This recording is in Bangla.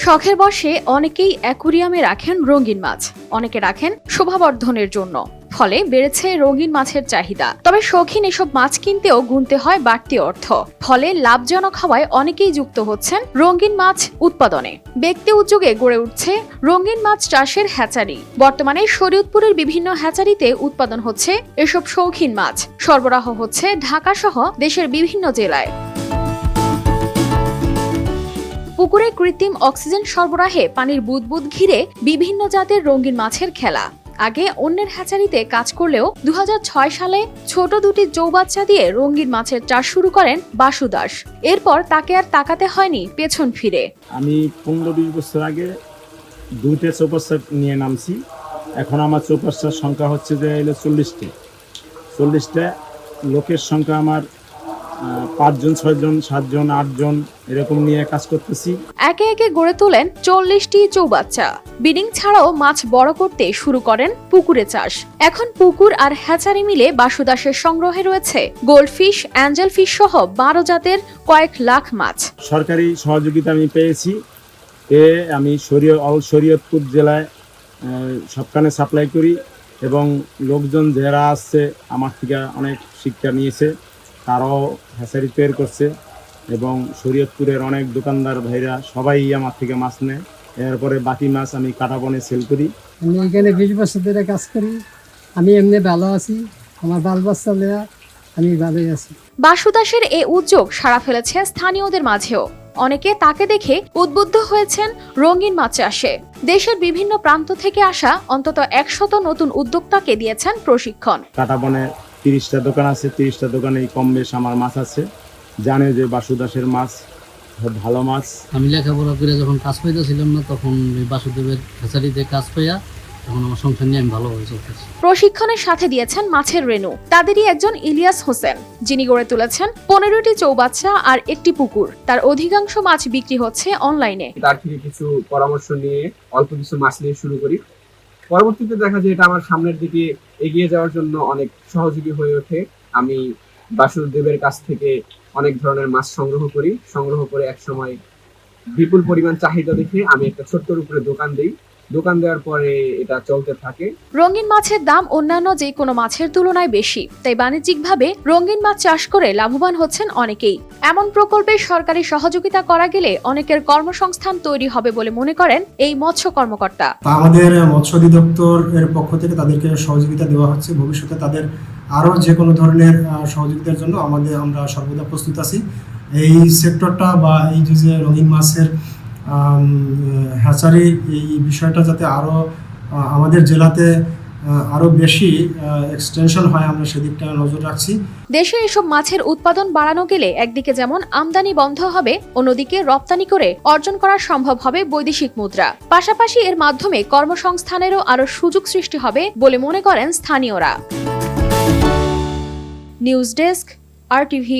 শখের বশে অনেকেই অ্যাকুরিয়ামে রাখেন রঙিন মাছ, অনেকে রাখেন শোভাবর্ধনের জন্য। ফলে বেড়েছে রঙিন মাছের চাহিদা। তবে শৌখিন এসব মাছ কিনতেও গুনতে হয় বাড়তি অর্থ। ফলে লাভজনক হওয়ায় অনেকেই যুক্ত হচ্ছেন রঙিন মাছ উৎপাদনে। ব্যক্তি উদ্যোগে গড়ে উঠছে রঙিন মাছ চাষের হ্যাচারি। বর্তমানে শরীয়তপুরের বিভিন্ন হ্যাচারিতে উৎপাদন হচ্ছে এসব শৌখিন মাছ, সরবরাহ হচ্ছে ঢাকা সহ দেশের বিভিন্ন জেলায়। পুকুরে কৃত্রিম অক্সিজেন সরবরাহে পানির বুদবুদ ঘিরে বিভিন্ন জাতের রঙিন মাছের খেলা। আগে অন্যের হ্যাচারিতে কাজ করলেও 2006 সালে ছোট দুটি চৌবাচ্চা দিয়ে রঙিন মাছের চাষ শুরু করেন বাসু দাস। এরপর তাকে আর তাকাতে হয়নি পেছন ফিরে। আমি 15-20 বছর আগে দুইটা চৌবাচ্চা নিয়ে নামছি। এখন আমার চৌবাচ্চার সংখ্যা হচ্ছে যে 40টা। লোকের সংখ্যা আমার 5 জন, 6 জন, 7 জন, 8 জন এরকম নিয়ে কাজ করতেছি। একে একে গড়ে তোলেন 40টি চৌবাচ্চা। বিডিং ছাড়াও মাছ বড় করতে শুরু করেন পুকুরে চাষ। এখন পুকুর আর হ্যাচারি মিলে বাসুদাসের সংগ্রহে রয়েছে গোল্ডফিশ, অ্যাঞ্জেল ফিশ সহ 12 জাতের কয়েক লাখ মাছ। সরকারি সহযোগিতা আমি পেয়েছি। আমি শরীয়তপুর জেলায় সবখানে সাপ্লাই করি এবং লোকজন যারা আসছে আমার থেকে অনেক শিক্ষা নিয়েছে, তারাও হ্যাচারি তৈরি করছে এবং শরীয়তপুরের অনেক দোকানদার ভাইরা সবাই আমার থেকে মাছ নেয়। এরপরে বাকি মাছ আমি কাটাবনে সেল করি। আমি এখানে 20 বছর ধরে কাজ করি। আমি এমনি ভালো আছি, আমার বাল বাচ্চা নিয়ে আমি ভালোই আছি। বাসুদাসের এই উদ্যোগ সাড়া ফেলেছে স্থানীয়দের মাঝেও। অনেকে তাকে দেখে উদ্বুদ্ধ হয়েছেন রঙিন মাছ চাষে। দেশের বিভিন্ন প্রান্ত থেকে আসা অন্তত 100 নতুন উদ্যোক্তাকে দিয়েছেন প্রশিক্ষণ। কাটাবনে 30টা দোকান আছে, 30টা দোকানেই কম বেশ আমার মাছ আছে। জানে যে বাসুদাসের মাছ ভালো মাছ। আমি লেখাপড়া করে যখন কাজ পাইতেছিলাম না, তখন বাসুদেবের হ্যাচারিতে কাজ পাইয়া তখন আমার সংসার নিয়ে আমি ভালোভাবে চলতেছি। প্রশিক্ষণের সাথে দিয়েছেন মাছের রেণু। তাদেরই একজন ইলিয়াস হোসেন, যিনি গড়ে তুলেছেন 15টি চৌবাচ্চা আর একটি পুকুর। তার অধিকাংশ মাছ বিক্রি হচ্ছে অনলাইনে। তার থেকে কিছু পরামর্শ নিয়ে অল্প কিছু মাছ নিয়ে শুরু করি। পরবর্তীতে দেখা যায় এটা আমার সামনের দিকে এগিয়ে যাওয়ার জন্য অনেক সহযোগী হয়ে ওঠে। আমি বাসুদেবের কাছ থেকে অনেক ধরনের মাছ সংগ্রহ করে একসময় বিপুল পরিমাণ চাহিদা দেখে আমি একটা ছোট্টর উপরে দোকান দেওয়ার পরে এটা চলতে থাকে। রঙিন মাছের দাম অন্যান্য যে কোনো মাছের তুলনায় বেশি, তাই বাণিজ্যিকভাবে রঙিন মাছ চাষ করে লাভবান হচ্ছেন অনেকেই। এমন প্রকল্পে সরকারি সহযোগিতা করা গেলে অনেকের কর্মসংস্থান তৈরি হবে বলে মনে করেন এই মৎস্য কর্মকর্তা। আমাদের মৎস্য অধিদপ্তর এর পক্ষ থেকে তাদেরকে সহযোগিতা দেওয়া হচ্ছে। ভবিষ্যতে তাদের আরও যে কোনো ধরনের সহযোগিতার জন্য আমরা সর্বদা প্রস্তুত আছি। এই সেক্টরটা বা এই যে রঙিন মাছের হ্যাচারি, এই বিষয়টা যাতে আরও আমাদের জেলাতে আরও বেশি এক্সটেনশন হয়, আমরা সেদিকটা নজর রাখছি। দেশে এসব মাছের উৎপাদন বাড়ানো গেলে একদিকে যেমন আমদানি বন্ধ হবে, অন্যদিকে রপ্তানি করে অর্জন করা সম্ভব হবে বৈদেশিক মুদ্রা। পাশাপাশি এর মাধ্যমে কর্মসংস্থানেরও আরও সুযোগ সৃষ্টি হবে বলে মনে করেন স্থানীয়রা। News desk, RTV।